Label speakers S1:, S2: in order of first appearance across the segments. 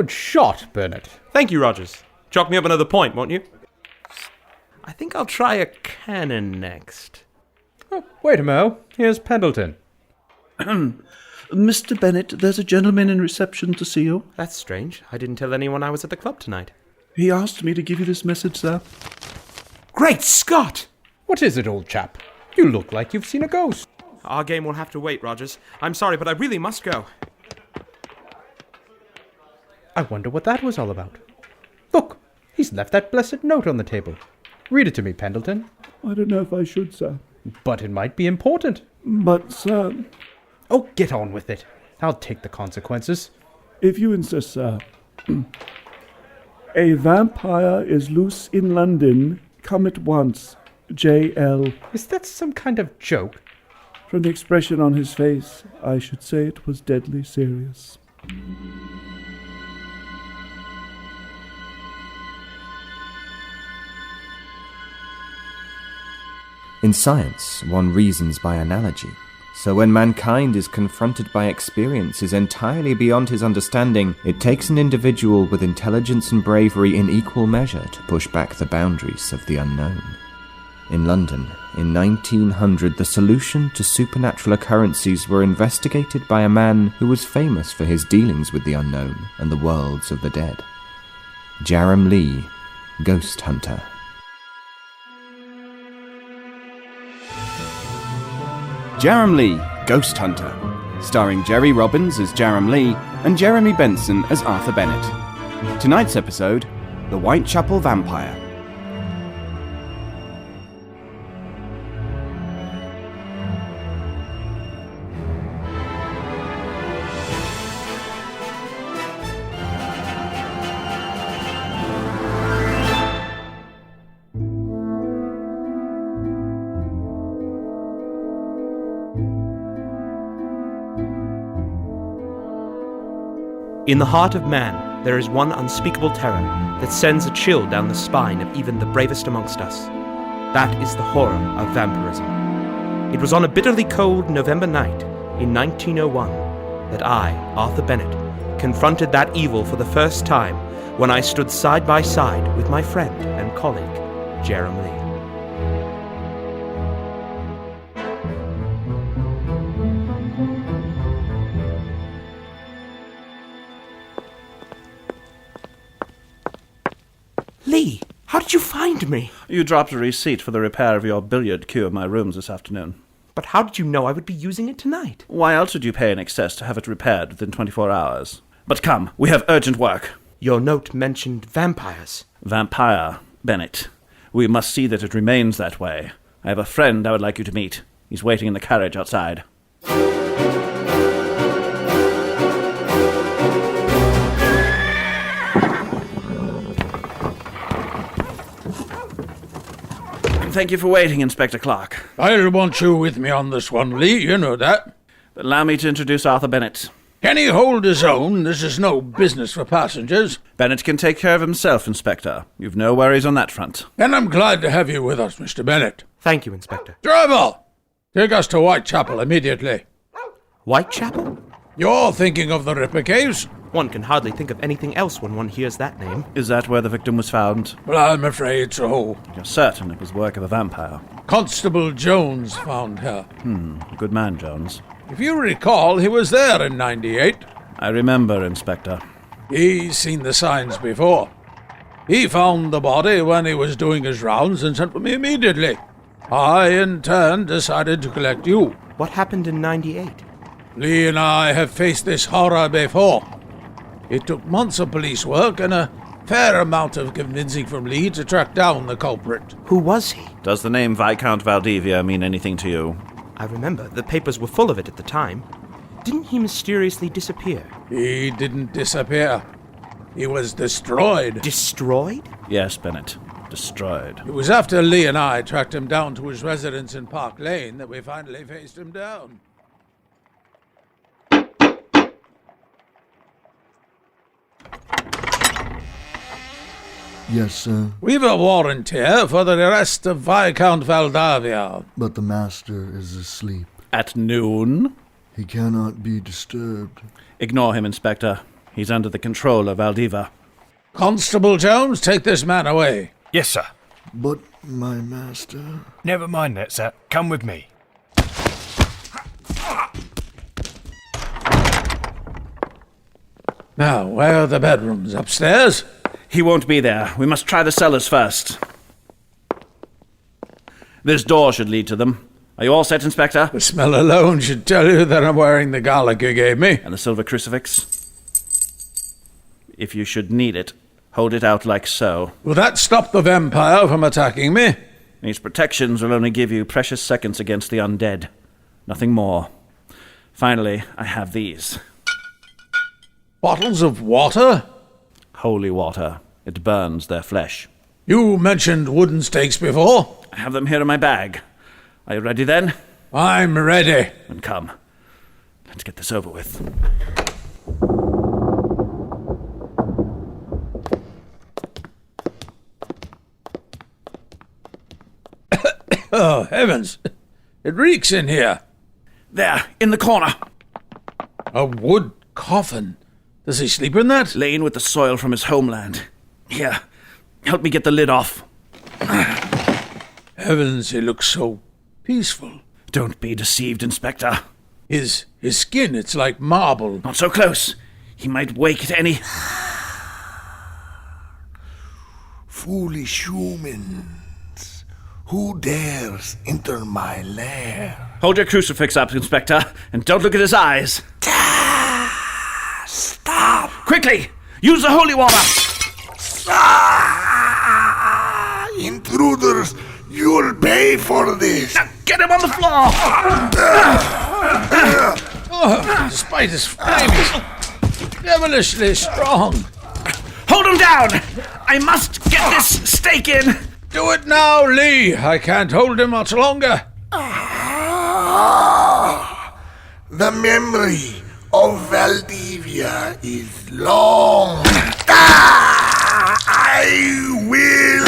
S1: Good shot, Bennett.
S2: Thank you, Rogers. Chalk me up another point, won't you? I think I'll try a cannon next.
S1: Oh, wait a mo. Here's Pendleton.
S3: Mr. Bennett, there's a gentleman in reception to see you.
S2: That's strange. I didn't tell anyone I was at the club tonight.
S3: He asked me to give you this message, sir.
S2: Great Scott!
S1: What is it, old chap? You look like you've seen a ghost.
S2: Our game will have to wait, Rogers. I'm sorry, but I really must go.
S1: I wonder what that was all about. Look, he's left that blessed note on the table. Read it to me, Pendleton.
S3: I don't know if I should, sir.
S1: But it might be important.
S3: But, sir...
S1: Oh, get on with it. I'll take the consequences.
S3: If you insist, sir. A vampire is loose in London. Come at once. J.L.
S1: Is that some kind of joke?
S3: From the expression on his face, I should say it was deadly serious.
S4: In science, one reasons by analogy. So when mankind is confronted by experiences entirely beyond his understanding, it takes an individual with intelligence and bravery in equal measure to push back the boundaries of the unknown. In London, in 1900, the solution to supernatural occurrences were investigated by a man who was famous for his dealings with the unknown and the worlds of the dead. Jerrem Lee, Ghost Hunter.
S5: Jerrem Lee, Ghost Hunter, starring Jerry Robbins as Jerrem Lee and Jeremy Benson as Arthur Bennett. Tonight's episode, The Whitechapel Vampire.
S2: In the heart of man, there is one unspeakable terror that sends a chill down the spine of even the bravest amongst us. That is the horror of vampirism. It was on a bitterly cold November night in 1901 that I, Arthur Bennett, confronted that evil for the first time when I stood side by side with my friend and colleague, Jerrem Lee. Lee, how did you find me?
S3: You dropped a receipt for the repair of your billiard cue in my rooms this afternoon.
S2: But how did you know I would be using it tonight?
S3: Why else would you pay in excess to have it repaired within 24 hours? But come, we have urgent work.
S2: Your note mentioned vampires.
S3: Vampire, Bennett. We must see that it remains that way. I have a friend I would like you to meet. He's waiting in the carriage outside. Thank you for waiting, Inspector Clark.
S6: I'll want you with me on this one, Lee, you know that.
S3: But allow me to introduce Arthur Bennett.
S6: Can he hold his own? This is no business for passengers.
S3: Bennett can take care of himself, Inspector. You've no worries on that front.
S6: And I'm glad to have you with us, Mr. Bennett.
S2: Thank you, Inspector.
S6: Driver! Take us to Whitechapel immediately.
S2: Whitechapel?
S6: You're thinking of the Ripper Caves?
S2: One can hardly think of anything else when one hears that name.
S3: Is that where the victim was found?
S6: Well, I'm afraid so.
S3: You're certain it was work of a vampire?
S6: Constable Jones found her.
S3: Good man, Jones.
S6: If you recall, he was there in '98.
S3: I remember, Inspector.
S6: He's seen the signs before. He found the body when he was doing his rounds and sent for me immediately. I, in turn, decided to collect you.
S2: What happened in '98?
S6: Lee and I have faced this horror before. It took months of police work and a fair amount of convincing from Lee to track down the culprit.
S2: Who was he?
S3: Does the name Viscount Valdivia mean anything to you?
S2: I remember. The papers were full of it at the time. Didn't he mysteriously disappear?
S6: He didn't disappear. He was destroyed.
S2: Destroyed?
S3: Yes, Bennett. Destroyed.
S6: It was after Lee and I tracked him down to his residence in Park Lane that we finally faced him down.
S7: Yes, sir.
S6: We've a warrant here for the arrest of Viscount Valdivia.
S7: But the master is asleep.
S3: At noon?
S7: He cannot be disturbed.
S3: Ignore him, Inspector. He's under the control of Valdiva.
S6: Constable Jones, take this man away.
S7: Yes, sir.
S8: But my master...
S7: Never mind that, sir. Come with me.
S6: Now, where are the bedrooms? Upstairs?
S3: He won't be there. We must try the cellars first. This door should lead to them. Are you all set, Inspector?
S6: The smell alone should tell you that I'm wearing the garlic you gave me.
S3: And the silver crucifix? If you should need it, hold it out like so.
S6: Will that stop the vampire from attacking me?
S3: These protections will only give you precious seconds against the undead. Nothing more. Finally, I have these.
S6: Bottles of water?
S3: Holy water. It burns their flesh.
S6: You mentioned wooden stakes before.
S3: I have them here in my bag. Are you ready then?
S6: I'm ready.
S3: Then come. Let's get this over with.
S6: Oh, heavens. It reeks in here.
S3: There, in the corner.
S6: A wood coffin. Does he sleep in that?
S3: Lain with the soil from his homeland. Here, help me get the lid off.
S6: Heavens, he looks so peaceful.
S3: Don't be deceived, Inspector.
S6: His skin, it's like marble.
S3: Not so close. He might wake at any...
S8: Foolish humans, who dares enter my lair?
S3: Hold your crucifix up, Inspector, and don't look at his eyes.
S8: Stop!
S3: Quickly! Use the holy water!
S8: Intruders, you'll pay for this!
S3: Now get him on the floor!
S6: Despite his flames, devilishly strong.
S3: Hold him down! I must get this stake in!
S6: Do it now, Lee. I can't hold him much longer.
S8: The memory of Valdivia is long. I will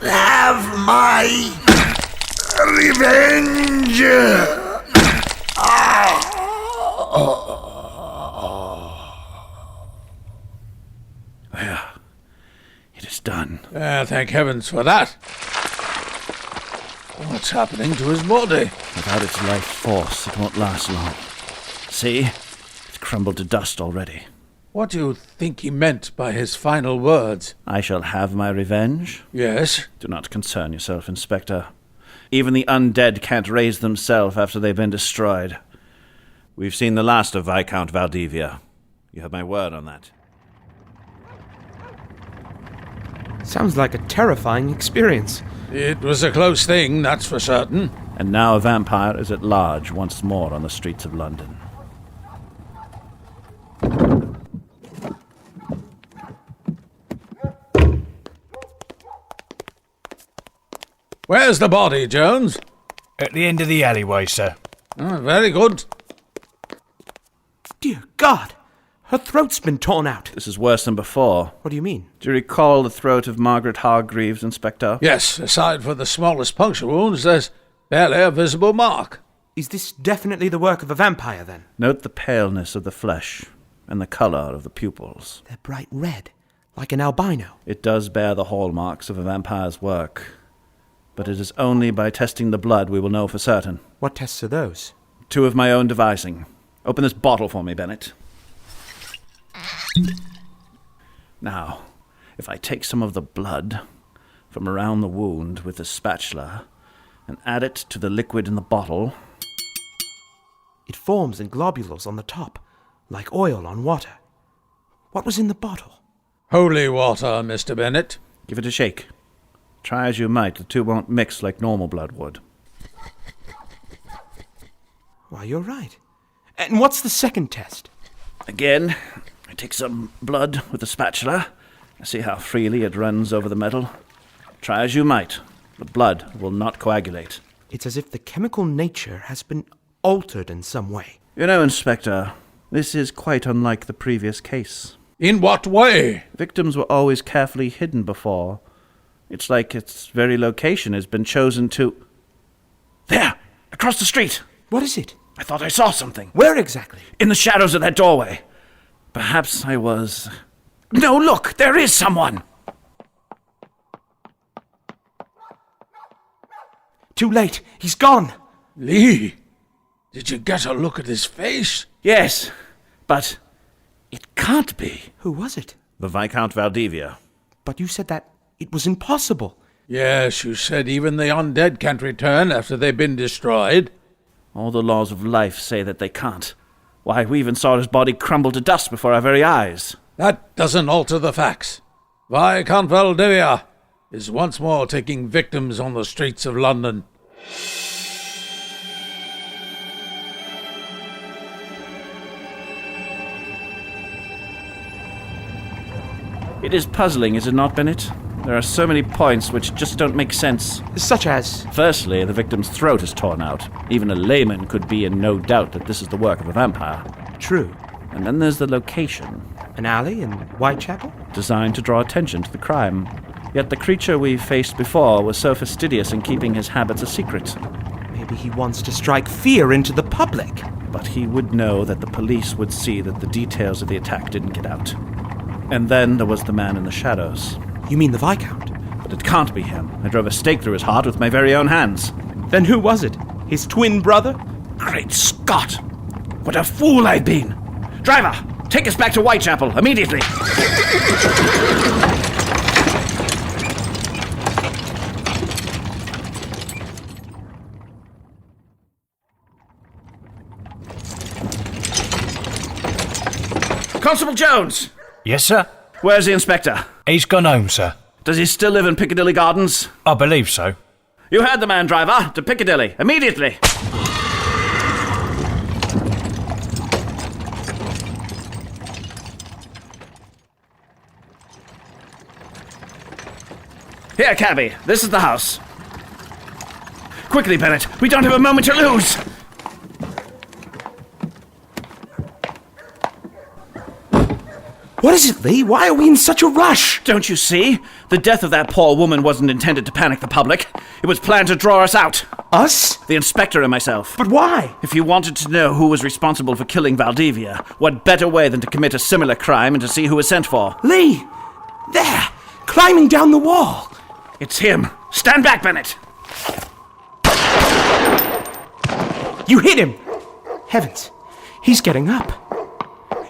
S8: have my revenge.
S3: There. It is done.
S6: Thank heavens for that. What's happening to his body?
S3: Without its life force, it won't last long. See? It's crumbled to dust already.
S6: What do you think he meant by his final words?
S3: I shall have my revenge?
S6: Yes?
S3: Do not concern yourself, Inspector. Even the undead can't raise themselves after they've been destroyed. We've seen the last of Viscount Valdivia. You have my word on that.
S2: Sounds like a terrifying experience.
S6: It was a close thing, that's for certain.
S3: And now a vampire is at large once more on the streets of London.
S6: Where's the body, Jones?
S7: At the end of the alleyway, sir.
S6: Very good.
S2: Dear God! Her throat's been torn out.
S3: This is worse than before.
S2: What do you mean?
S3: Do you recall the throat of Margaret Hargreaves, Inspector?
S6: Yes, aside from the smallest puncture wounds, there's barely a visible mark.
S2: Is this definitely the work of a vampire, then?
S3: Note the paleness of the flesh and the colour of the pupils.
S2: They're bright red, like an albino.
S3: It does bear the hallmarks of a vampire's work. But it is only by testing the blood we will know for certain.
S2: What tests are those?
S3: 2 of my own devising. Open this bottle for me, Bennett. Now, if I take some of the blood from around the wound with a spatula and add it to the liquid in the bottle...
S2: It forms in globules on the top, like oil on water. What was in the bottle?
S6: Holy water, Mr. Bennett.
S3: Give it a shake. Try as you might, the two won't mix like normal blood would.
S2: Why, you're right. And what's the second test?
S3: Again, I take some blood with a spatula. See how freely it runs over the metal. Try as you might, the blood will not coagulate.
S2: It's as if the chemical nature has been altered in some way.
S3: You know, Inspector, this is quite unlike the previous case.
S6: In what way?
S3: Victims were always carefully hidden before. It's like its very location has been chosen to... There! Across the street!
S2: What is it?
S3: I thought I saw something.
S2: Where exactly?
S3: In the shadows of that doorway. Perhaps I was... No, look! There is someone!
S2: Too late. He's gone.
S6: Lee, did you get a look at his face?
S3: Yes, but it can't be.
S2: Who was it?
S3: The Viscount Valdivia.
S2: But you said that it was impossible.
S6: Yes, you said even the undead can't return after they've been destroyed.
S3: All the laws of life say that they can't. Why, we even saw his body crumble to dust before our very eyes.
S6: That doesn't alter the facts. Viscount Valdivia is once more taking victims on the streets of London.
S3: It is puzzling, is it not, Bennett? There are so many points which just don't make sense.
S2: Such as?
S3: Firstly, the victim's throat is torn out. Even a layman could be in no doubt that this is the work of a vampire.
S2: True.
S3: And then there's the location.
S2: An alley in Whitechapel?
S3: Designed to draw attention to the crime. Yet the creature we faced before was so fastidious in keeping his habits a secret.
S2: Maybe he wants to strike fear into the public.
S3: But he would know that the police would see that the details of the attack didn't get out. And then there was the man in the shadows.
S2: You mean the Viscount?
S3: But it can't be him. I drove a stake through his heart with my very own hands.
S2: Then who was it? His twin brother?
S3: Great Scott! What a fool I've been! Driver, take us back to Whitechapel, immediately! Constable Jones!
S7: Yes, sir?
S3: Where's the inspector?
S7: He's gone home, sir.
S3: Does he still live in Piccadilly Gardens?
S7: I believe so.
S3: You heard the man, driver. To Piccadilly, immediately! Here, cabby. This is the house. Quickly, Bennett. We don't have a moment to lose.
S2: What is it, Lee? Why are we in such a rush?
S3: Don't you see? The death of that poor woman wasn't intended to panic the public. It was planned to draw us out.
S2: Us?
S3: The inspector and myself.
S2: But why?
S3: If you wanted to know who was responsible for killing Valdivia, what better way than to commit a similar crime and to see who was sent for?
S2: Lee! There! Climbing down the wall!
S3: It's him. Stand back, Bennett!
S2: You hit him! Heavens, he's getting up.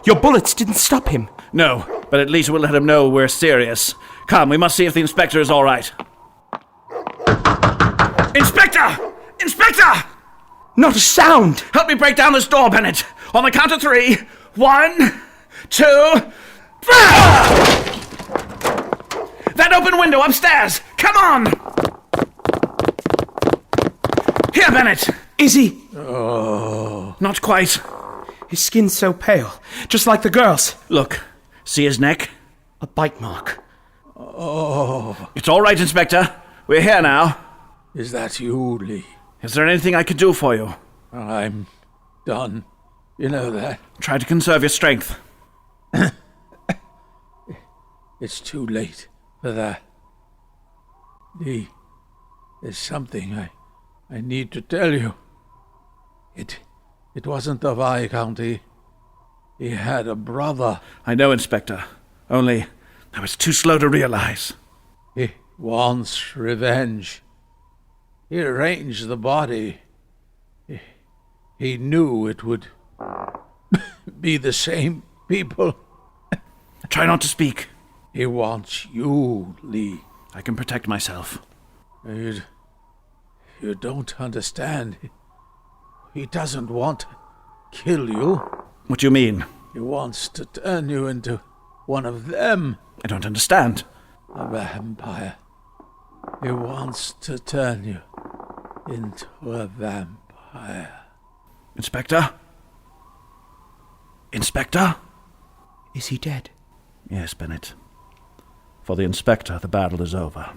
S2: Your bullets didn't stop him.
S3: No, but at least we'll let him know we're serious. Come, we must see if the inspector is all right. Inspector! Inspector!
S2: Not a sound!
S3: Help me break down this door, Bennett. On the count of 3. 1, 2, 3! That open window upstairs! Come on! Here, Bennett!
S2: Is he?
S3: Oh. Not quite.
S2: His skin's so pale, just like the girl's.
S3: Look, see his neck?
S2: A bite mark.
S6: Oh.
S3: It's all right, Inspector. We're here now.
S6: Is that you, Lee?
S3: Is there anything I could do for you?
S6: I'm done. You know that.
S3: Try to conserve your strength.
S6: It's too late for that. Lee, there's something I need to tell you. It wasn't the Viscount. He had a brother.
S3: I know, Inspector. Only I was too slow to realize.
S6: He wants revenge. He arranged the body. He knew it would be the same people.
S3: Try not to speak.
S6: He wants you, Lee.
S3: I can protect myself.
S6: You don't understand. He doesn't want to kill you.
S3: What do you mean?
S6: He wants to turn you into one of them.
S3: I don't understand.
S6: A vampire. He wants to turn you into a vampire.
S3: Inspector? Inspector?
S2: Is he dead?
S3: Yes, Bennett. For the Inspector, the battle is over.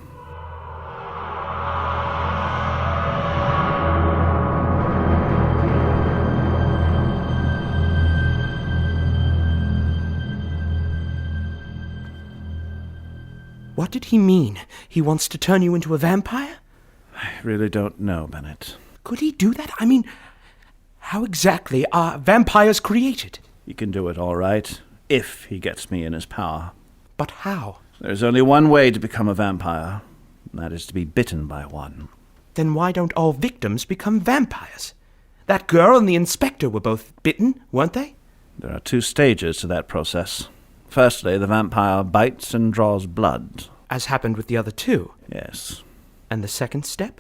S2: What did he mean? He wants to turn you into a vampire?
S3: I really don't know, Bennett.
S2: Could he do that? I mean, How exactly are vampires created?
S3: He can do it all right, if he gets me in his power.
S2: But how?
S3: There's only one way to become a vampire, and that is to be bitten by one.
S2: Then why don't all victims become vampires? That girl and the inspector were both bitten, weren't they?
S3: There are 2 stages to that process. Firstly, the vampire bites and draws blood.
S2: As happened with the other 2.
S3: Yes.
S2: And the second step?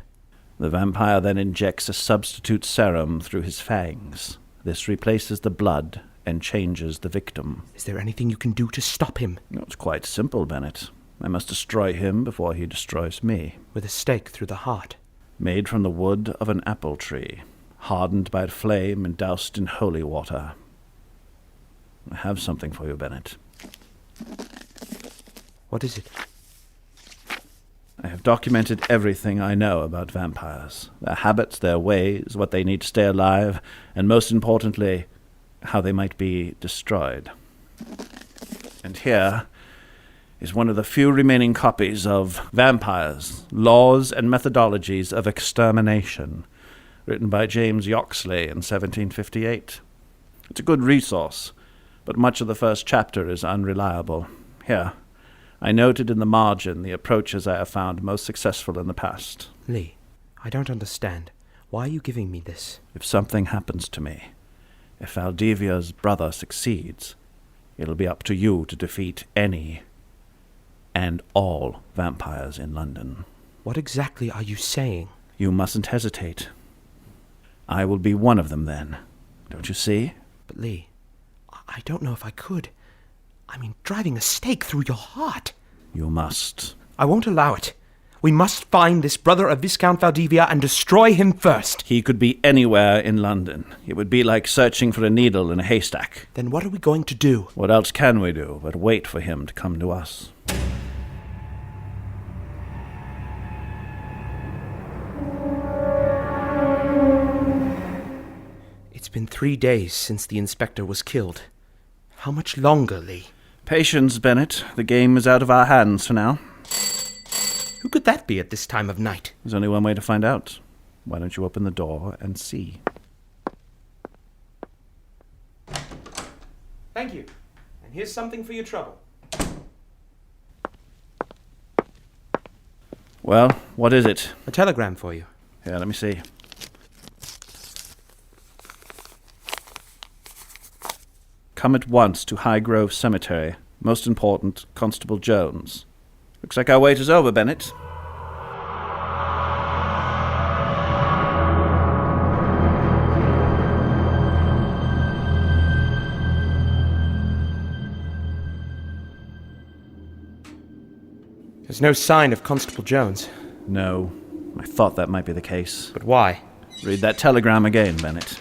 S3: The vampire then injects a substitute serum through his fangs. This replaces the blood and changes the victim.
S2: Is there anything you can do to stop him?
S3: No, it's quite simple, Bennett. I must destroy him before he destroys me.
S2: With a stake through the heart.
S3: Made from the wood of an apple tree, hardened by flame and doused in holy water. I have something for you, Bennett.
S2: What is it?
S3: I have documented everything I know about vampires. Their habits, their ways, what they need to stay alive, and most importantly, how they might be destroyed. And here is one of the few remaining copies of Vampires, Laws and Methodologies of Extermination, written by James Yoxley in 1758. It's a good resource, but much of the first chapter is unreliable. Here, I noted in the margin the approaches I have found most successful in the past.
S2: Lee, I don't understand. Why are you giving me this?
S3: If something happens to me, if Valdivia's brother succeeds, it'll be up to you to defeat any and all vampires in London.
S2: What exactly are you saying?
S3: You mustn't hesitate. I will be one of them then. Don't you see?
S2: But Lee, I don't know if I could. I mean, driving a stake through your heart.
S3: You must.
S2: I won't allow it. We must find this brother of Viscount Valdivia and destroy him first.
S3: He could be anywhere in London. It would be like searching for a needle in a haystack.
S2: Then what are we going to do?
S3: What else can we do but wait for him to come to us?
S2: It's been 3 days since the inspector was killed. How much longer, Lee?
S3: Patience, Bennett. The game is out of our hands for now.
S2: Who could that be at this time of night?
S3: There's only one way to find out. Why don't you open the door and see?
S2: Thank you. And here's something for your trouble.
S3: Well, what is it?
S2: A telegram for you.
S3: Here, let me see. Come at once to Highgrove Cemetery. Most important, Constable Jones. Looks like our wait is over, Bennett.
S2: There's no sign of Constable Jones.
S3: No, I thought that might be the case.
S2: But why?
S3: Read that telegram again, Bennett.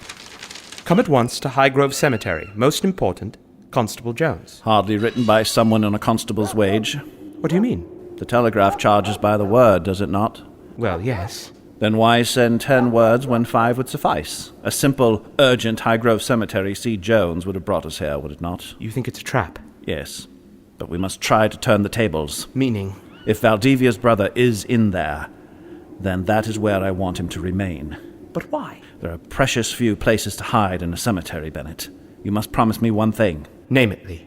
S2: Come at once to Highgrove Cemetery. Most important, Constable Jones.
S3: Hardly written by someone on a constable's wage.
S2: What do you mean?
S3: The telegraph charges by the word, does it not?
S2: Well, yes.
S3: Then why send 10 words when 5 would suffice? A simple, urgent Highgrove Cemetery, C. Jones would have brought us here, would it not?
S2: You think it's a trap?
S3: Yes, but we must try to turn the tables.
S2: Meaning?
S3: If Valdivia's brother is in there, then that is where I want him to remain.
S2: But why?
S3: There are precious few places to hide in a cemetery, Bennett. You must promise me one thing.
S2: Name it, Lee.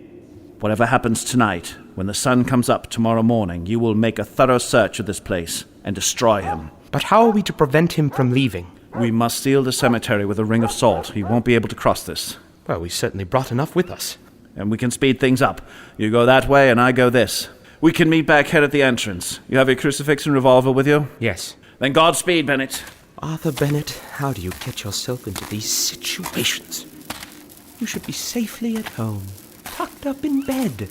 S3: Whatever happens tonight, when the sun comes up tomorrow morning, you will make a thorough search of this place and destroy him.
S2: But how are we to prevent him from leaving?
S3: We must seal the cemetery with a ring of salt. He won't be able to cross this.
S2: Well, we certainly brought enough with us.
S3: And we can speed things up. You go that way and I go this. We can meet back here at the entrance. You have your crucifix and revolver with you?
S2: Yes.
S3: Then Godspeed, Bennett.
S2: Arthur Bennett, how do you get yourself into these situations? You should be safely at home, tucked up in bed,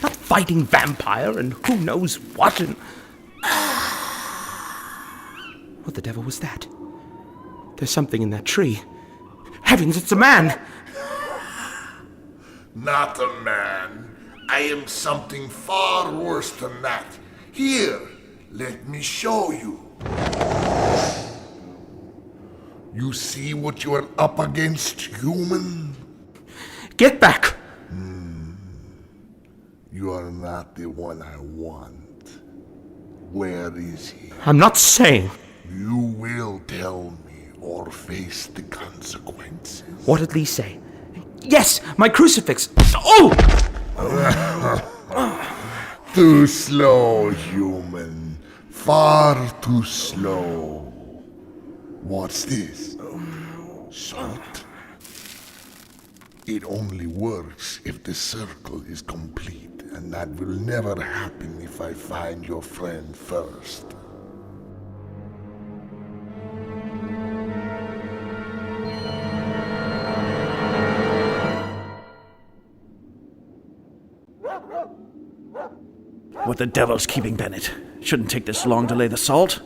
S2: not fighting vampire and who knows what and... What the devil was that? There's something in that tree. Heavens, it's a man!
S8: Not a man. I am something far worse than that. Here, let me show you. You see what you are up against, human?
S2: Get back!
S8: You are not the one I want. Where is he?
S2: I'm not saying.
S8: You will tell me or face the consequences.
S2: What did Lee say? Yes, my crucifix! Oh!
S8: Too slow, human. Far too slow. What's this? Salt? It only works if the circle is complete, and that will never happen if I find your friend first.
S3: What the devil's keeping Bennett? Shouldn't take this long to lay the salt.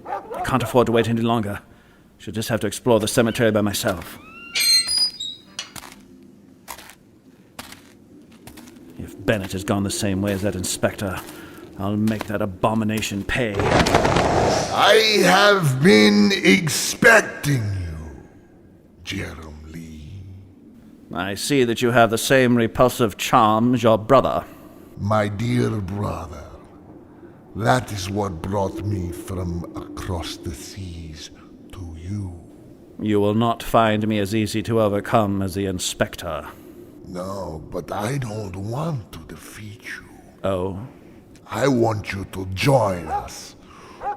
S3: I can't afford to wait any longer. Should just have to explore the cemetery by myself. If Bennett has gone the same way as that inspector, I'll make that abomination pay.
S8: I have been expecting you, Jerrem Lee.
S3: I see that you have the same repulsive charm as your brother.
S8: My dear brother, that is what brought me from across the seas to you.
S3: You will not find me as easy to overcome as the inspector.
S8: No, but I don't want to defeat you.
S3: Oh?
S8: I want you to join us,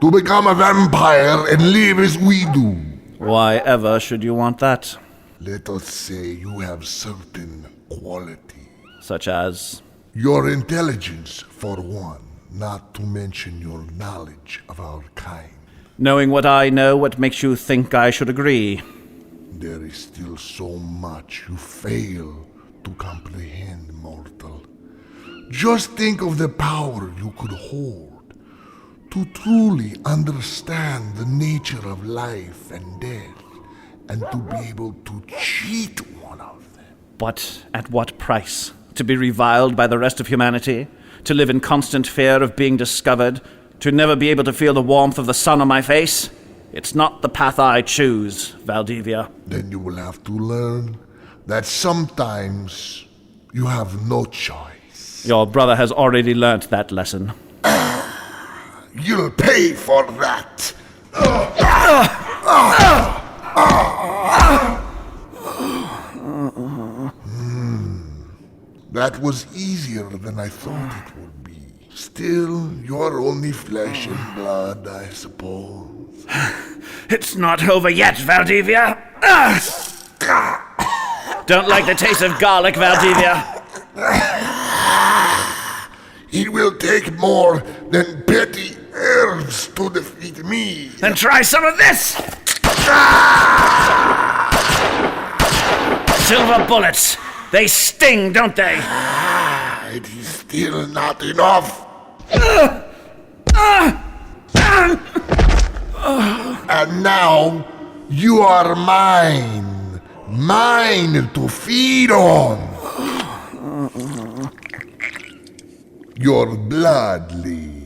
S8: to become a vampire and live as we do.
S3: Why ever should you want that?
S8: Let us say you have certain qualities.
S3: Such as?
S8: Your intelligence, for one, not to mention your knowledge of our kind.
S3: Knowing what I know, what makes you think I should agree?
S8: There is still so much you fail to comprehend, mortal. Just think of the power you could hold to truly understand the nature of life and death, and to be able to cheat one of them.
S3: But at what price? To be reviled by the rest of humanity? To live in constant fear of being discovered? To never be able to feel the warmth of the sun on my face? It's not the path I choose, Valdivia.
S8: Then you will have to learn that sometimes you have no choice.
S3: Your brother has already learnt that lesson.
S8: You'll pay for that. That was easier than I thought it would be. Still, you're only flesh and blood, I suppose.
S3: It's not over yet, Valdivia. Don't like the taste of garlic, Valdivia.
S8: It will take more than petty herbs to defeat me.
S3: Then try some of this! Silver bullets. They sting, don't they?
S8: It is still not enough. And now you are mine. Mine to feed on. Your blood, Lee.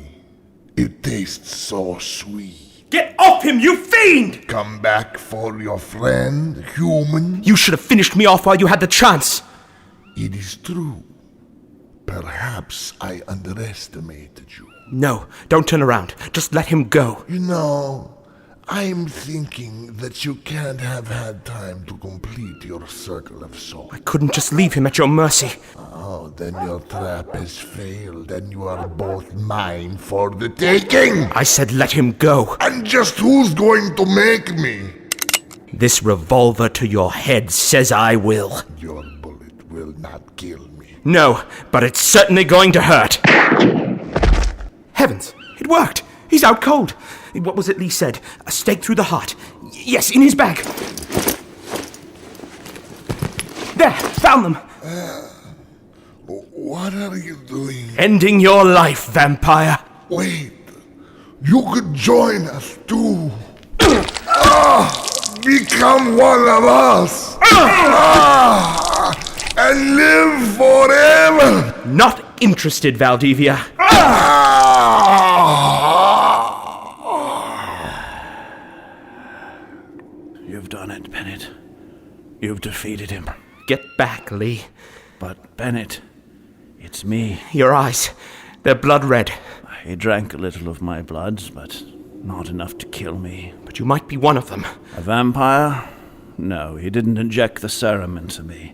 S8: It tastes so sweet.
S2: Get off him, you fiend!
S8: Come back for your friend, human?
S2: You should have finished me off while you had the chance.
S8: It is true. Perhaps I underestimated you.
S2: No, don't turn around. Just let him go.
S8: You know, I'm thinking that you can't have had time to complete your circle of salt.
S2: I couldn't just leave him at your mercy.
S8: Oh, then your trap has failed, and you are both mine for the taking!
S2: I said let him go.
S8: And just who's going to make me?
S2: This revolver to your head says I will.
S8: Your bullet will not kill me.
S2: No, but it's certainly going to hurt. Heavens, it worked. He's out cold. What was it Lee said? A stake through the heart. Yes, in his bag. There, found them.
S8: What are you doing?
S2: Ending your life, vampire.
S8: Wait, you could join us too. Become one of us. And live forever.
S2: Not interested, Valdivia.
S3: You've done it, Bennett. You've defeated him.
S2: Get back, Lee.
S3: But, Bennett, it's me.
S2: Your eyes, they're blood red.
S3: He drank a little of my blood, but not enough to kill me.
S2: but you might be one of them.
S3: A vampire? No, he didn't inject the serum into me.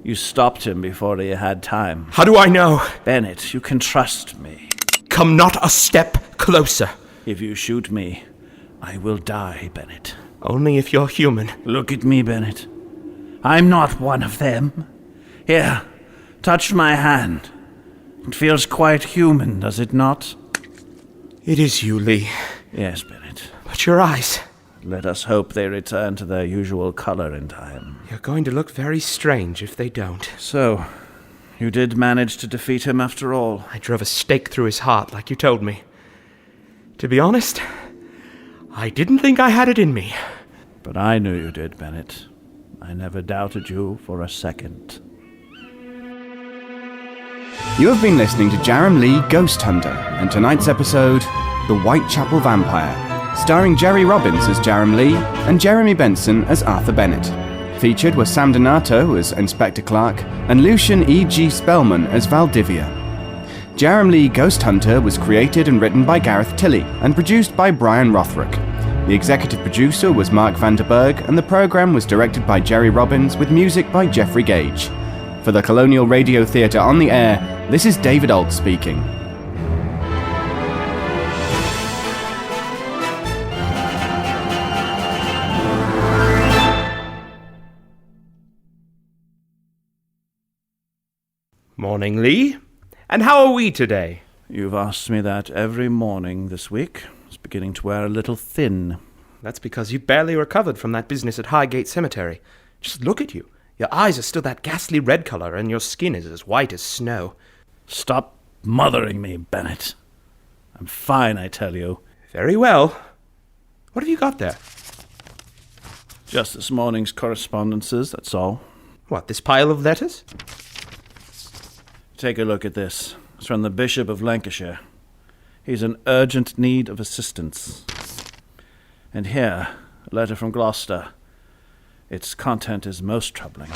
S3: You stopped him before he had time.
S2: How do I know?
S3: Bennett, you can trust me.
S2: Come not a step closer.
S3: If you shoot me, I will die, Bennett.
S2: Only if you're human.
S3: Look at me, Bennett. I'm not one of them. Here, touch my hand. It feels quite human, does it not?
S2: It is you, Lee.
S3: Yes, Bennett.
S2: But your eyes...
S3: Let us hope they return to their usual color in time.
S2: You're going to look very strange if they don't.
S3: So, you did manage to defeat him after all?
S2: I drove a stake through his heart, like you told me. To be honest, I didn't think I had it in me.
S3: But I knew you did, Bennett. I never doubted you for a second.
S5: You have been listening to Jerrem Lee, Ghost Hunter, and tonight's episode, The Whitechapel Vampire, starring Jerry Robbins as Jerrem Lee and Jeremy Benson as Arthur Bennett. Featured were Sam Donato as Inspector Clark and Lucian E.G. Spellman as Valdivia. Jerrem Lee, Ghost Hunter was created and written by Gareth Tilley and produced by Brian Rothrock. The executive producer was Mark Vanderberg, and the program was directed by Jerry Robbins with music by Jeffrey Gage. For the Colonial Radio Theatre on the Air, this is David Alt speaking.
S2: Morning, Lee. And how are we today?
S3: You've asked me that every morning this week. It's beginning to wear a little thin.
S2: That's because you barely recovered from that business at Highgate Cemetery. Just look at you. Your eyes are still that ghastly red color, and your skin is as white as snow.
S3: Stop mothering me, Bennett. I'm fine, I tell you.
S2: Very well. What have you got there?
S3: Just this morning's correspondences, that's all.
S2: What, this pile of letters?
S3: Take a look at this. It's from the Bishop of Lancashire. He's in urgent need of assistance. And here, a letter from Gloucester. Its content is most troubling.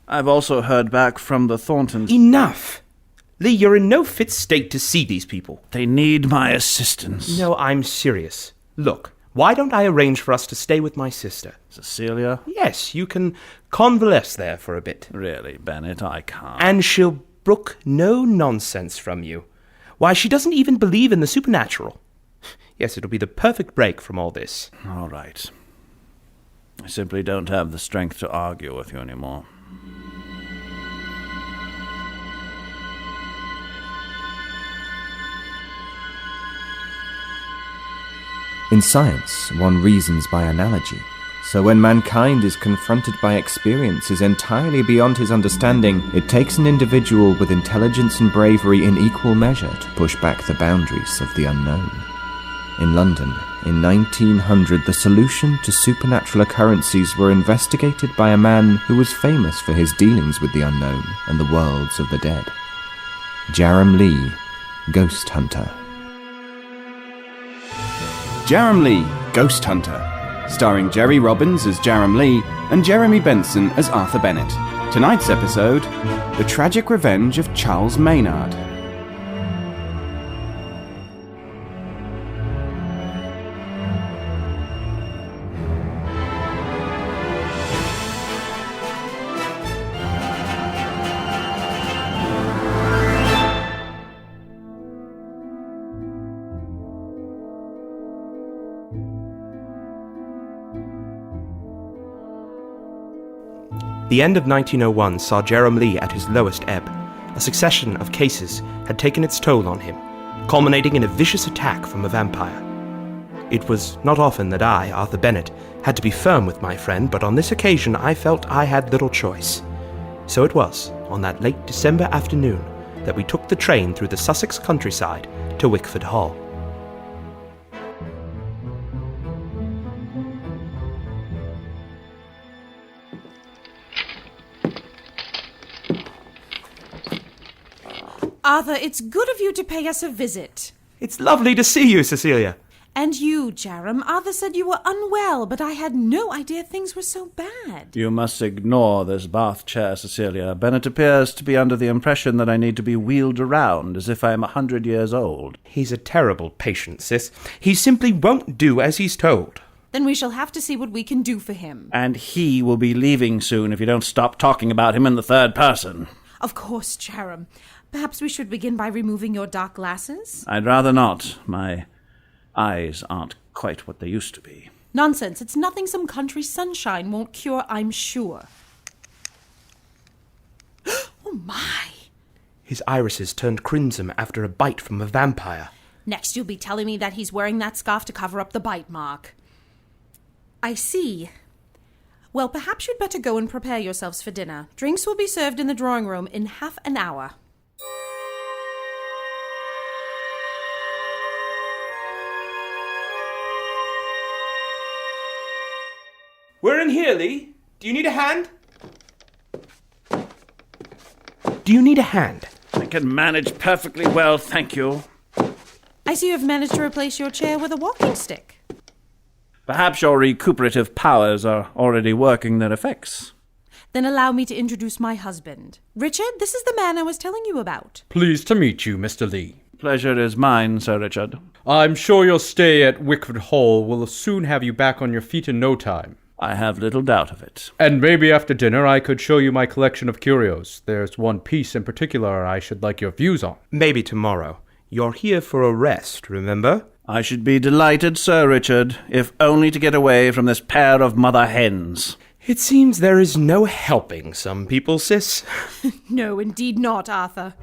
S3: I've also heard back from the Thorntons.
S2: Enough! Lee, you're in no fit state to see these people.
S3: They need my assistance.
S2: No, I'm serious. Look, why don't I arrange for us to stay with my sister?
S3: Cecilia?
S2: Yes, you can convalesce there for a bit.
S3: Really, Bennett, I can't.
S2: And she'll brook no nonsense from you. Why, she doesn't even believe in the supernatural. Yes, it'll be the perfect break from all this.
S3: All right. I simply don't have the strength to argue with you anymore.
S4: In science, one reasons by analogy. So when mankind is confronted by experiences entirely beyond his understanding, it takes an individual with intelligence and bravery in equal measure to push back the boundaries of the unknown. In London, in 1900, the solution to supernatural occurrences were investigated by a man who was famous for his dealings with the unknown and the worlds of the dead. Jerrem Lee, Ghost Hunter.
S5: Jerrem Lee, Ghost Hunter, starring Jerry Robbins as Jerrem Lee and Jeremy Benson as Arthur Bennett. Tonight's episode, The Tragic Revenge of Charles Maynard.
S2: The end of 1901 saw Jerrem Lee at his lowest ebb. A succession of cases had taken its toll on him, culminating in a vicious attack from a vampire. It was not often that I, Arthur Bennett, had to be firm with my friend, but on this occasion I felt I had little choice. So it was, on that late December afternoon, that we took the train through the Sussex countryside to Wickford Hall.
S9: Arthur, it's good of you to pay us a visit.
S2: It's lovely to see you, Cecilia.
S9: And you, Jerrem. Arthur said you were unwell, but I had no idea things were so bad.
S3: You must ignore this bath chair, Cecilia. Bennett appears to be under the impression that I need to be wheeled around as if I am 100 years old.
S2: He's a terrible patient, sis. He simply won't do as he's told.
S9: Then we shall have to see what we can do for him.
S3: And he will be leaving soon if you don't stop talking about him in the third person.
S9: Of course, Jerrem. Perhaps we should begin by removing your dark glasses?
S3: I'd rather not. My eyes aren't quite what they used to be.
S9: Nonsense. It's nothing some country sunshine won't cure, I'm sure. Oh, my.
S2: His irises turned crimson after a bite from a vampire.
S9: Next you'll be telling me that he's wearing that scarf to cover up the bite mark. I see. Well, perhaps you'd better go and prepare yourselves for dinner. Drinks will be served in the drawing room in half an hour.
S2: We're in here, Lee. Do you need a hand? Do you need a hand?
S3: I can manage perfectly well, thank you.
S9: I see you have managed to replace your chair with a walking stick.
S3: Perhaps your recuperative powers are already working their effects.
S9: Then allow me to introduce my husband. Richard, this is the man I was telling you about.
S1: Pleased to meet you, Mr. Lee.
S3: Pleasure is mine, Sir Richard.
S1: I'm sure your stay at Wickford Hall will soon have you back on your feet in no time.
S3: I have little doubt of it.
S1: And maybe after dinner I could show you my collection of curios. There's one piece in particular I should like your views on.
S2: Maybe tomorrow. You're here for a rest, remember?
S3: I should be delighted, Sir Richard, if only to get away from this pair of mother hens.
S2: It seems there is no helping some people, sis.
S9: No, indeed not, Arthur.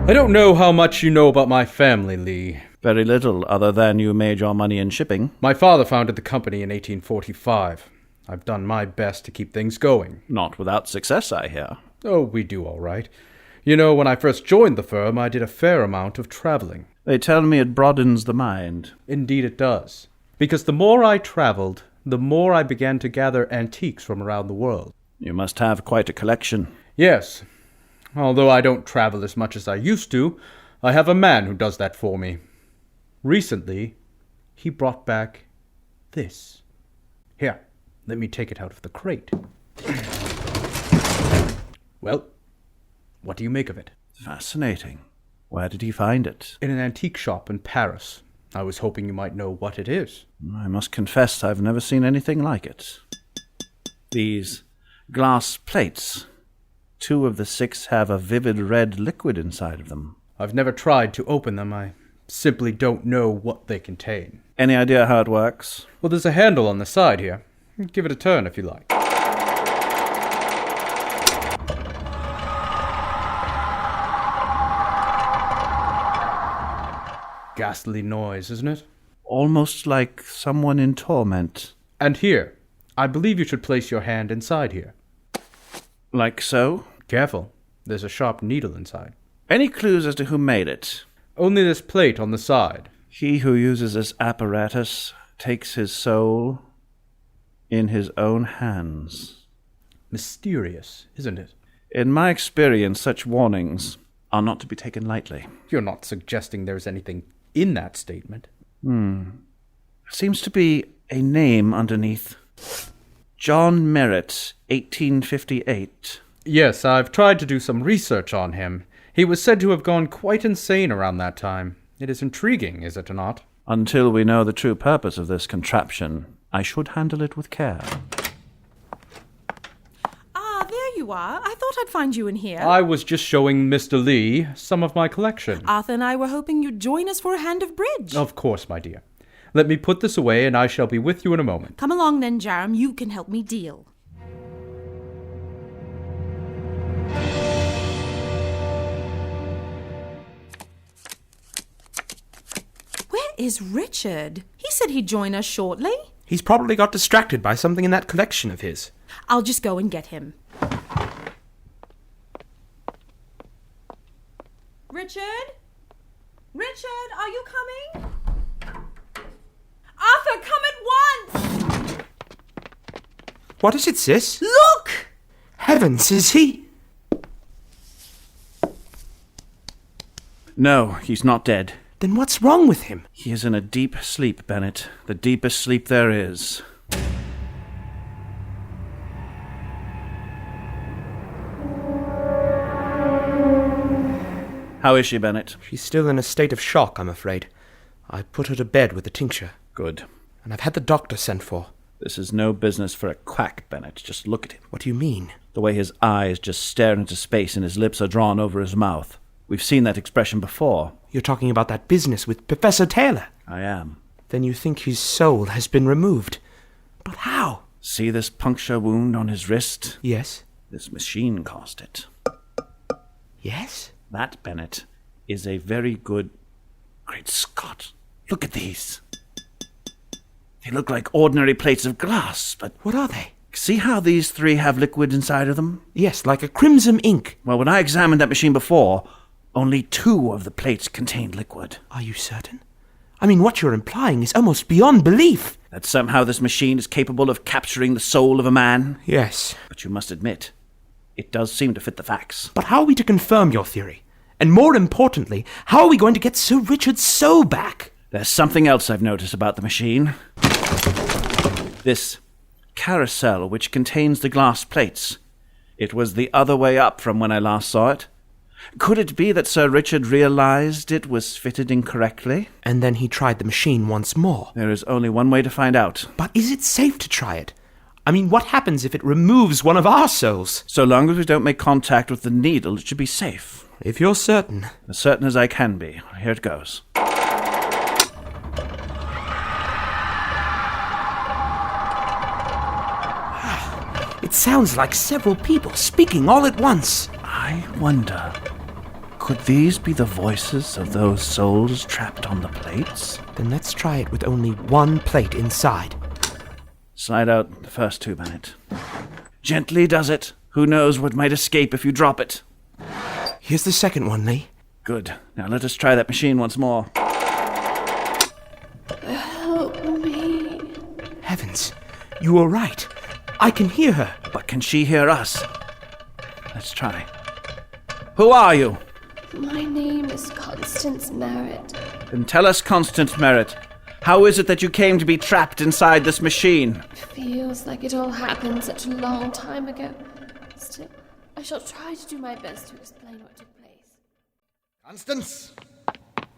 S1: I don't know how much you know about my family, Lee.
S3: Very little, other than you made your money in shipping.
S1: My father founded the company in 1845. I've done my best to keep things going.
S3: Not without success, I hear.
S1: Oh, we do all right. You know, when I first joined the firm, I did a fair amount of traveling.
S3: They tell me it broadens the mind.
S1: Indeed it does. Because the more I traveled, the more I began to gather antiques from around the world.
S3: You must have quite a collection.
S1: Yes. Although I don't travel as much as I used to, I have a man who does that for me. Recently, he brought back this. Here, let me take it out of the crate. Well, what do you make of it?
S3: Fascinating. Where did he find it?
S1: In an antique shop in Paris. I was hoping you might know what it is.
S3: I must confess I've never seen anything like it. These glass plates. 2 of the 6 have a vivid red liquid inside of them.
S1: I've never tried to open them. I simply don't know what they contain.
S3: Any idea how it works?
S1: Well, there's a handle on the side here. Give it a turn if you like. Ghastly noise, isn't it?
S3: Almost like someone in torment.
S1: And here, I believe you should place your hand inside here.
S3: Like so?
S1: Careful, there's a sharp needle inside.
S3: Any clues as to who made it?
S1: Only this plate on the side.
S3: He who uses this apparatus takes his soul in his own hands.
S1: Mysterious, isn't it?
S3: In my experience, such warnings are not to be taken lightly.
S1: You're not suggesting there's anything in that statement.
S3: Seems to be a name underneath. John Merritt, 1858.
S1: Yes, I've tried to do some research on him. He was said to have gone quite insane around that time. It is intriguing, is it not?
S3: Until we know the true purpose of this contraption, I should handle it with care.
S9: Ah, there you are. I thought I'd find you in here.
S1: I was just showing Mr. Lee some of my collection.
S9: Arthur and I were hoping you'd join us for a hand of bridge.
S1: Of course, my dear. Let me put this away and I shall be with you in a moment.
S9: Come along then, Jerrem. You can help me deal. Where is Richard? He said he'd join us shortly.
S2: He's probably got distracted by something in that collection of his.
S9: I'll just go and get him. Richard? Richard, are you coming? Arthur, come at once!
S2: What is it, sis?
S9: Look!
S2: Heavens, is he?
S3: No, he's not dead.
S2: Then what's wrong with him?
S3: He is in a deep sleep, Bennett. The deepest sleep there is. How is she, Bennett?
S2: She's still in a state of shock, I'm afraid. I put her to bed with a tincture.
S3: Good.
S2: And I've had the doctor sent for.
S3: This is no business for a quack, Bennett. Just look at him.
S2: What do you mean?
S3: The way his eyes just stare into space and his lips are drawn over his mouth. We've seen that expression before.
S2: You're talking about that business with Professor Taylor?
S3: I am.
S2: Then you think his soul has been removed. But how?
S3: See this puncture wound on his wrist?
S2: Yes.
S3: This machine caused it.
S2: Yes?
S3: That, Bennett, is a very good... Great Scott! Look at these! They look like ordinary plates of glass, but...
S2: What are they?
S3: See how these three have liquid inside of them?
S2: Yes, like a crimson ink.
S3: Well, when I examined that machine before, only 2 of the plates contained liquid.
S2: Are you certain? I mean, what you're implying is almost beyond belief.
S3: That somehow this machine is capable of capturing the soul of a man?
S2: Yes.
S3: But you must admit, it does seem to fit the facts.
S2: But how are we to confirm your theory? And more importantly, how are we going to get Sir Richard's soul back?
S3: There's something else I've noticed about the machine. This carousel which contains the glass plates. It was the other way up from when I last saw it. Could it be that Sir Richard realized it was fitted incorrectly?
S2: And then he tried the machine once more.
S3: There is only one way to find out.
S2: But is it safe to try it? I mean, what happens if it removes one of our souls?
S3: So long as we don't make contact with the needle, it should be safe.
S2: If you're certain.
S3: As certain as I can be. Here it goes.
S2: It sounds like several people speaking all at once.
S3: I wonder, could these be the voices of those souls trapped on the plates?
S2: Then let's try it with only one plate inside.
S3: Slide out the first 2, Bennett. Gently does it. Who knows what might escape if you drop it.
S2: Here's the second one, Lee.
S3: Good. Now let us try that machine once more.
S10: Help me.
S2: Heavens, you were right. I can hear her.
S3: But can she hear us? Let's try. Who are you?
S10: My name is Constance Merritt.
S3: Then tell us, Constance Merritt, how is it that you came to be trapped inside this machine?
S10: Feels like it all happened such a long time ago. Still, I shall try to do my best to explain what took place.
S11: Constance?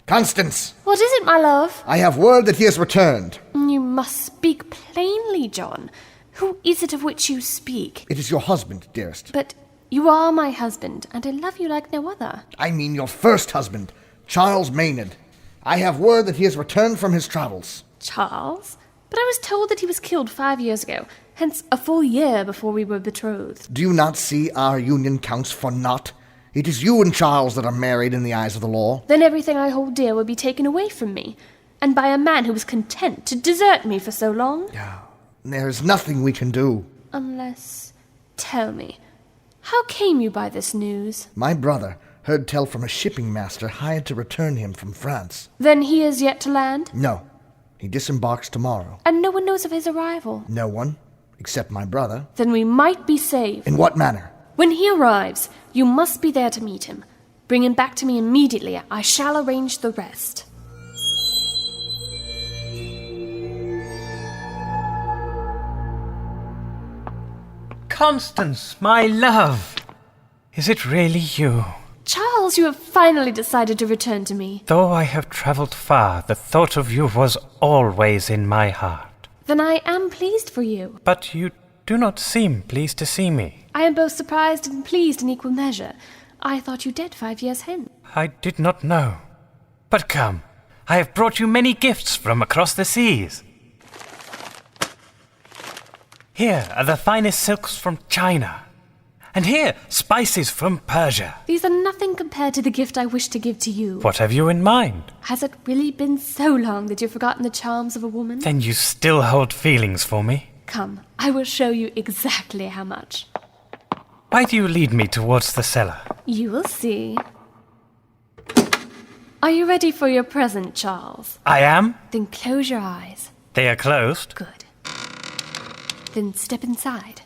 S11: Constance!
S10: What is it, my love?
S11: I have word that he has returned.
S10: You must speak plainly, John. Who is it of which you speak?
S11: It is your husband, dearest.
S10: But you are my husband, and I love you like no other.
S11: I mean your first husband, Charles Maynard. I have word that he has returned from his travels.
S10: Charles? But I was told that he was killed 5 years ago, hence a full year before we were betrothed.
S11: Do you not see our union counts for naught? It is you and Charles that are married in the eyes of the law.
S10: Then everything I hold dear would be taken away from me, and by a man who was content to desert me for so long.
S11: There is nothing we can do.
S10: Unless, tell me, how came you by this news?
S11: My brother heard tell from a shipping master hired to return him from France.
S10: Then he is yet to land?
S11: No, he disembarks tomorrow.
S10: And no one knows of his arrival?
S11: No one, except my brother.
S10: Then we might be saved.
S11: In what manner?
S10: When he arrives, you must be there to meet him. Bring him back to me immediately. I shall arrange the rest.
S7: Constance, my love! Is it really you?
S10: Charles, you have finally decided to return to me.
S7: Though I have travelled far, the thought of you was always in my heart.
S10: Then I am pleased for you.
S7: But you do not seem pleased to see me.
S10: I am both surprised and pleased in equal measure. I thought you dead 5 years hence.
S7: I did not know. But come, I have brought you many gifts from across the seas. Here are the finest silks from China. And here, spices from Persia.
S10: These are nothing compared to the gift I wish to give to you.
S7: What have you in mind?
S10: Has it really been so long that you've forgotten the charms of a woman?
S7: Then you still hold feelings for me?
S10: Come, I will show you exactly how much.
S7: Why do you lead me towards the cellar?
S10: You will see. Are you ready for your present, Charles?
S7: I am?
S10: Then close your eyes.
S7: They are closed.
S10: Good. Then step inside.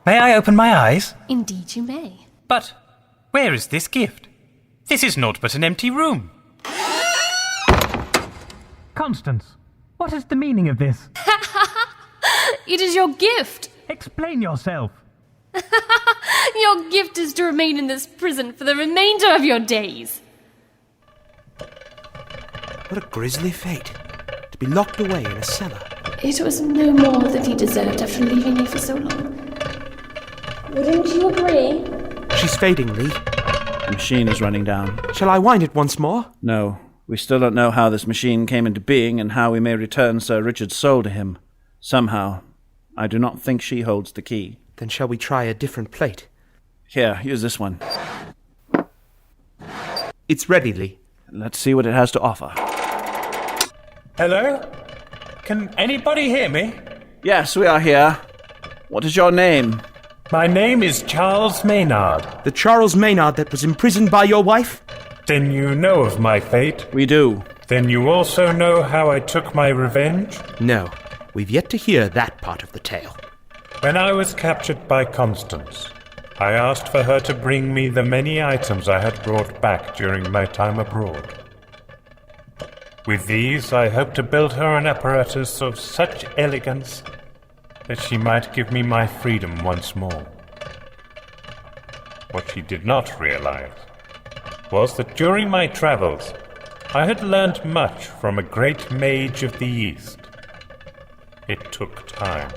S7: May I open my eyes?
S10: Indeed you may.
S7: But where is this gift? This is naught but an empty room. Constance, what is the meaning of this?
S10: It is your gift.
S7: Explain yourself.
S10: Your gift is to remain in this prison for the remainder of your days.
S2: What a grisly fate, to be locked away in a cellar.
S10: It was no more than he deserved after leaving me for so long. Wouldn't you agree?
S2: She's fading, Lee.
S3: The machine is running down.
S2: Shall I wind it once more?
S3: No, we still don't know how this machine came into being and how we may return Sir Richard's soul to him. Somehow, I do not think she holds the key.
S2: Then shall we try a different plate?
S3: Here, use this one.
S2: It's ready, Lee.
S3: Let's see what it has to offer.
S7: Hello? Can anybody hear me?
S3: Yes, we are here. What is your name?
S7: My name is Charles Maynard.
S2: The Charles Maynard that was imprisoned by your wife?
S7: Then you know of my fate?
S3: We do.
S7: Then you also know how I took my revenge?
S2: No, we've yet to hear that part of the tale.
S7: When I was captured by Constance, I asked for her to bring me the many items I had brought back during my time abroad. With these, I hoped to build her an apparatus of such elegance that she might give me my freedom once more. What she did not realize was that during my travels, I had learned much from a great mage of the East. It took time,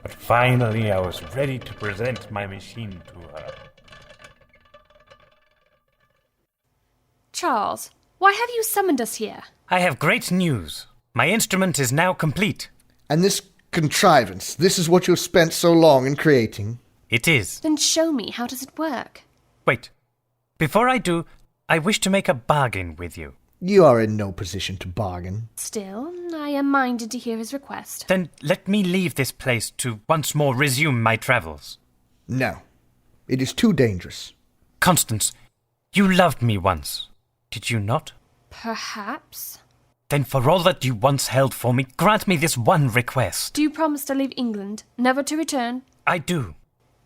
S7: but finally I was ready to present my machine to her.
S10: Charles, why have you summoned us here?
S7: I have great news. My instrument is now complete.
S11: And this contrivance, this is what you've spent so long in creating?
S7: It is.
S10: Then show me, how does it work?
S7: Wait. Before I do, I wish to make a bargain with you.
S11: You are in no position to bargain.
S10: Still, I am minded to hear his request.
S7: Then let me leave this place to once more resume my travels.
S11: No. It is too dangerous.
S7: Constance, you loved me once, did you not?
S10: Perhaps.
S7: Then for all that you once held for me, grant me this one request.
S10: Do you promise to leave England, never to return?
S7: I do.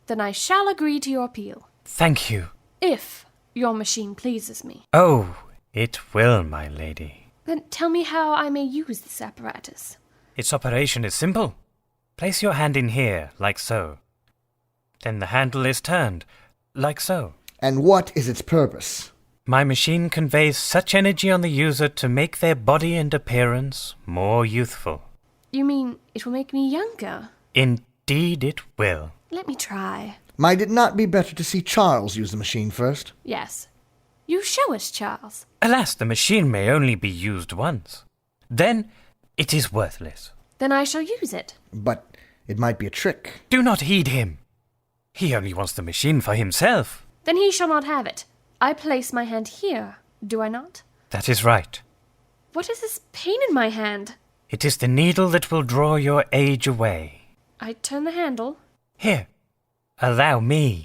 S10: Then I shall agree to your appeal.
S7: Thank you.
S10: If your machine pleases me.
S7: Oh, it will, my lady.
S10: Then tell me how I may use this apparatus.
S7: Its operation is simple. Place your hand in here, like so. Then the handle is turned, like so.
S11: And what is its purpose?
S7: My machine conveys such energy on the user to make their body and appearance more youthful.
S10: You mean it will make me younger?
S7: Indeed it will.
S10: Let me try.
S11: Might it not be better to see Charles use the machine first?
S10: Yes. You show us, Charles.
S7: Alas, the machine may only be used once. Then it is worthless.
S10: Then I shall use it.
S11: But it might be a trick.
S7: Do not heed him. He only wants the machine for himself.
S10: Then he shall not have it. I place my hand here, do I not?
S7: That is right.
S10: What is this pain in my hand?
S7: It is the needle that will draw your age away.
S10: I turn the handle.
S7: Here, allow me.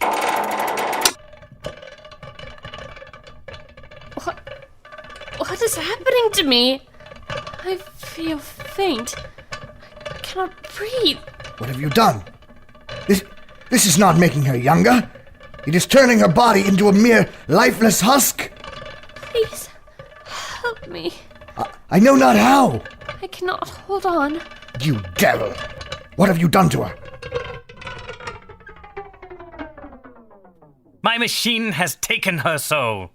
S10: What is happening to me? I feel faint. I cannot breathe.
S11: What have you done? This is not making her younger. It is turning her body into a mere lifeless husk.
S10: Please, help me.
S11: I know not how.
S10: I cannot hold on.
S11: You devil! What have you done to her?
S7: My machine has taken her soul.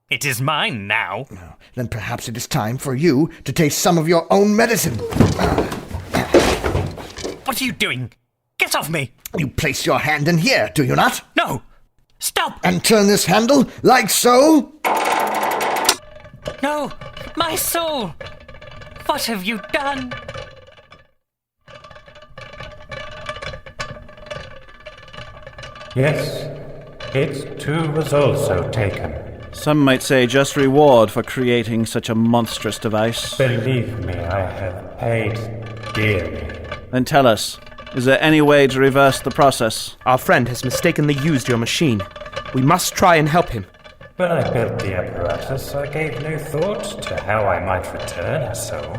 S7: It is mine now.
S11: Then perhaps it is time for you to taste some of your own medicine.
S7: What are you doing? Get off me!
S11: You place your hand in here, do you not?
S7: No! Stop!
S11: And turn this handle like so?
S7: No! My soul! What have you done?
S12: Yes, its too was also taken.
S3: Some might say just reward for creating such a monstrous device.
S12: Believe me, I have paid dearly.
S3: Then tell us, is there any way to reverse the process?
S2: Our friend has mistakenly used your machine. We must try and help him.
S12: When I built the apparatus, I gave no thought to how I might return her soul.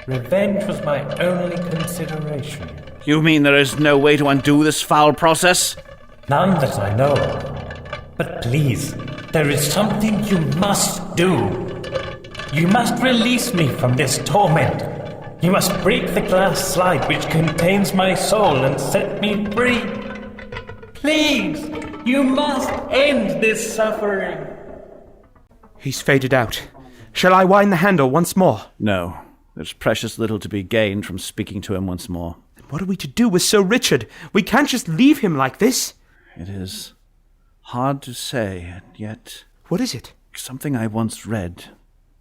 S12: Revenge was my only consideration.
S3: You mean there is no way to undo this foul process?
S12: None that I know of. But please, There is something you must do. You must release me from this torment. You must break the glass slide which contains my soul and set me free. Please, you must end this suffering.
S2: He's faded out. Shall I wind the handle once more?
S3: No. There's precious little to be gained from speaking to him once more.
S2: What are we to do with Sir Richard? We can't just leave him like this.
S3: It is hard to say, and yet...
S2: What is it?
S3: Something I once read.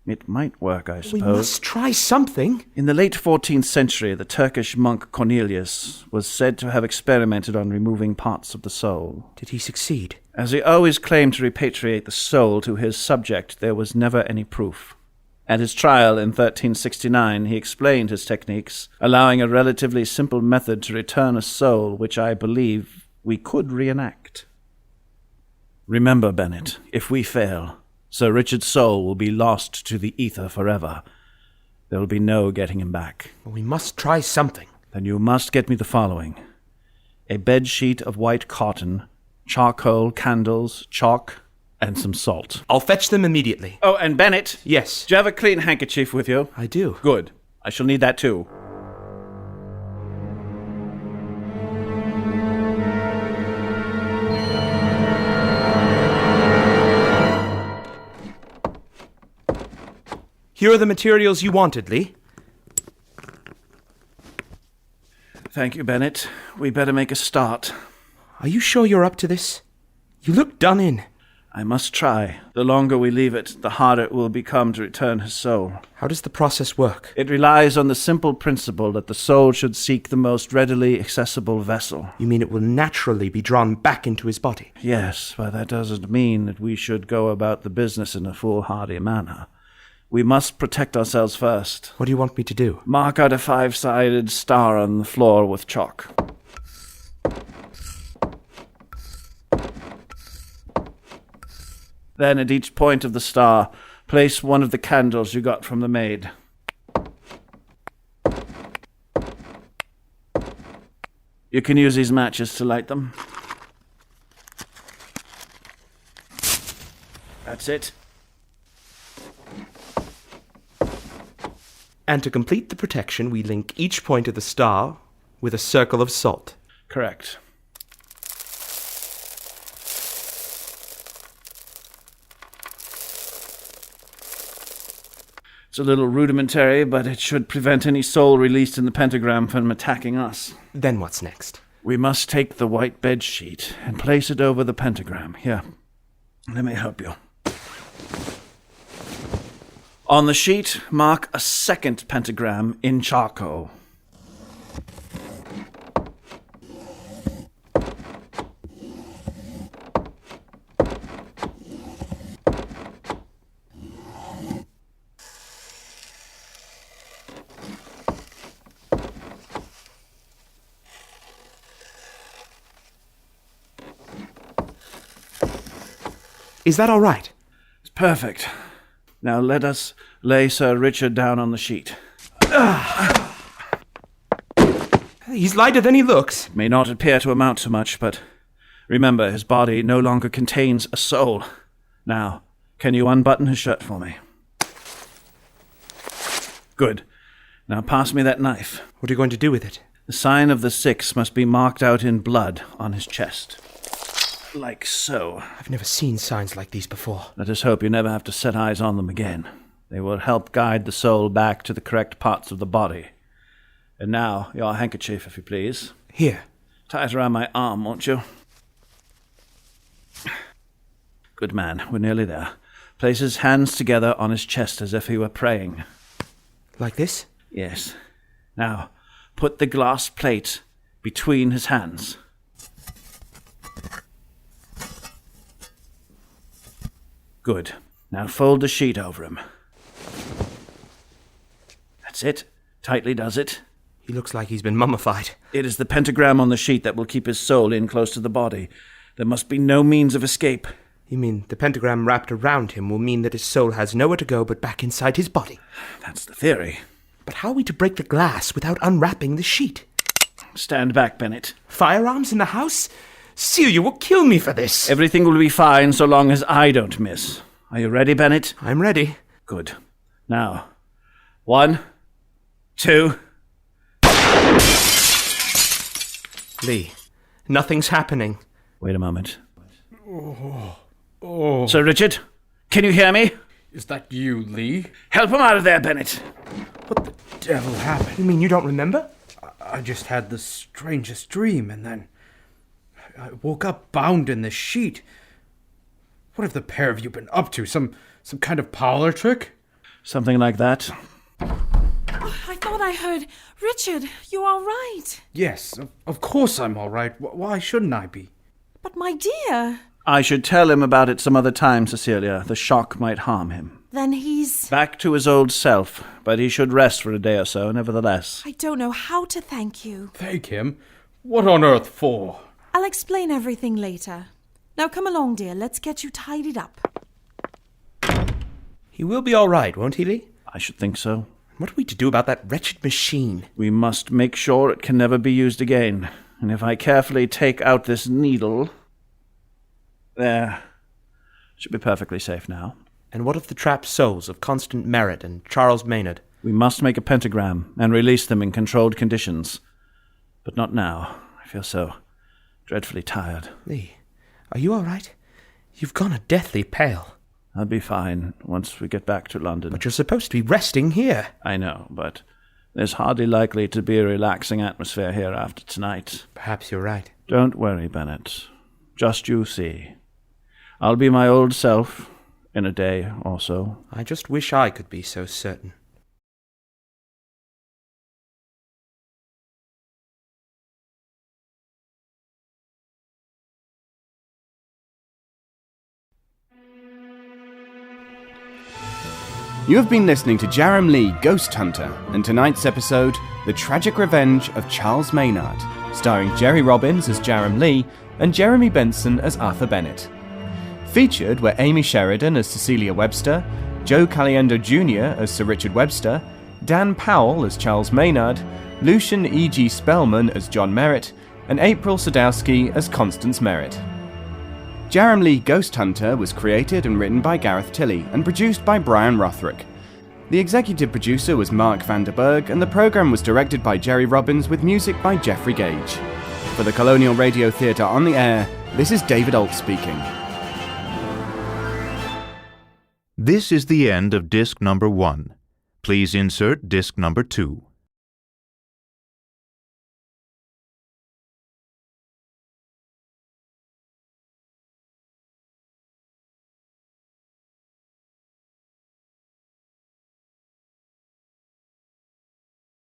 S3: It might work, I suppose.
S2: We must try something.
S3: In the late 14th century, the Turkish monk Cornelius was said to have experimented on removing parts of the soul.
S2: Did he succeed?
S3: As he always claimed to repatriate the soul to his subject, there was never any proof. At his trial in 1369, he explained his techniques, allowing a relatively simple method to return a soul which I believe we could reenact. Remember, Bennett, if we fail, Sir Richard's soul will be lost to the ether forever. There will be no getting him back.
S2: We must try something.
S3: Then you must get me the following. A bed sheet of white cotton, charcoal, candles, chalk, and some salt.
S2: I'll fetch them immediately.
S3: Oh, and Bennett?
S2: Yes.
S3: Do you have a clean handkerchief with you?
S2: I do.
S3: Good. I shall need that too.
S2: Here are the materials you wanted, Lee.
S3: Thank you, Bennett. We better make a start.
S2: Are you sure you're up to this? You look done in.
S3: I must try. The longer we leave it, the harder it will become to return his soul.
S2: How does the process work?
S3: It relies on the simple principle that the soul should seek the most readily accessible vessel.
S2: You mean it will naturally be drawn back into his body?
S3: Yes, but that doesn't mean that we should go about the business in a foolhardy manner. We must protect ourselves first.
S2: What do you want me to do?
S3: Mark out a 5-sided star on the floor with chalk. Then at each point of the star, place one of the candles you got from the maid. You can use these matches to light them. That's it.
S2: And to complete the protection, we link each point of the star with a circle of salt.
S3: Correct. It's a little rudimentary, but it should prevent any soul released in the pentagram from attacking us.
S2: Then what's next?
S3: We must take the white bed sheet and place it over the pentagram. Here, let me help you. On the sheet, mark a second pentagram in charcoal.
S2: Is that all right?
S3: It's perfect. Now let us lay Sir Richard down on the sheet.
S2: He's lighter than he looks.
S3: It may not appear to amount to much, but remember, his body no longer contains a soul. Now, can you unbutton his shirt for me? Good. Now pass me that knife.
S2: What are you going to do with it?
S3: The sign of the 6 must be marked out in blood on his chest. Like so.
S2: I've never seen signs like these before.
S3: Let us hope you never have to set eyes on them again. They will help guide the soul back to the correct parts of the body. And now, your handkerchief, if you please.
S2: Here.
S3: Tie it around my arm, won't you? Good man, we're nearly there. Place his hands together on his chest as if he were praying.
S2: Like this?
S3: Yes. Now, put the glass plate between his hands. Good. Now fold the sheet over him. That's it. Tightly does it.
S2: He looks like he's been mummified.
S3: It is the pentagram on the sheet that will keep his soul in close to the body. There must be no means of escape.
S2: You mean the pentagram wrapped around him will mean that his soul has nowhere to go but back inside his body?
S3: That's the theory.
S2: But how are we to break the glass without unwrapping the sheet?
S3: Stand back, Bennett.
S2: Firearms in the house? Celia will kill me for this.
S3: Everything will be fine so long as I don't miss. Are you ready, Bennett?
S2: I'm ready.
S3: Good. Now, 1, 2...
S2: Lee, nothing's happening.
S3: Wait a moment. Sir Richard, can you hear me?
S1: Is that you, Lee?
S3: Help him out of there, Bennett.
S1: What the devil happened?
S2: You mean you don't remember?
S1: I just had the strangest dream, and then I woke up bound in this sheet. What have the pair of you been up to? Some kind of parlor trick?
S3: Something like that.
S9: I thought I heard... Richard, you're all right.
S1: Yes, of course I'm all right. Why shouldn't I be?
S9: But my dear...
S3: I should tell him about it some other time, Cecilia. The shock might harm him.
S9: Then he's...
S3: Back to his old self, but he should rest for a day or so, nevertheless.
S9: I don't know how to thank you.
S1: Thank him? What on earth for?
S9: I'll explain everything later. Now come along, dear. Let's get you tidied up.
S2: He will be all right, won't he, Lee?
S3: I should think so.
S2: What are we to do about that wretched machine?
S3: We must make sure it can never be used again. And if I carefully take out this needle... There. Should be perfectly safe now.
S2: And what of the trapped souls of Constant Merritt and Charles Maynard?
S3: We must make a pentagram and release them in controlled conditions. But not now. I feel so dreadfully tired.
S2: Lee, are you all right? You've gone a deathly pale.
S3: I'll be fine once we get back to London.
S2: But you're supposed to be resting here.
S3: I know, but there's hardly likely to be a relaxing atmosphere here after tonight.
S2: Perhaps you're right.
S3: Don't worry, Bennett. Just you see. I'll be my old self in a day or so.
S2: I just wish I could be so certain.
S5: You have been listening to Jerrem Lee, Ghost Hunter, and tonight's episode, The Tragic Revenge of Charles Maynard, starring Jerry Robbins as Jerrem Lee and Jeremy Benson as Arthur Bennett. Featured were Amy Sheridan as Cecilia Webster, Joe Caliendo Jr. as Sir Richard Webster, Dan Powell as Charles Maynard, Lucian E.G. Spellman as John Merritt, and April Sadowski as Constance Merritt. Jerrem Lee Ghost Hunter was created and written by Gareth Tilley and produced by Brian Rothrick. The executive producer was Mark Vanderberg, and the program was directed by Jerry Robbins with music by Jeffrey Gage. For the Colonial Radio Theatre on the Air, this is David Alt speaking.
S13: This is the end of disc number 1. Please insert disc number 2.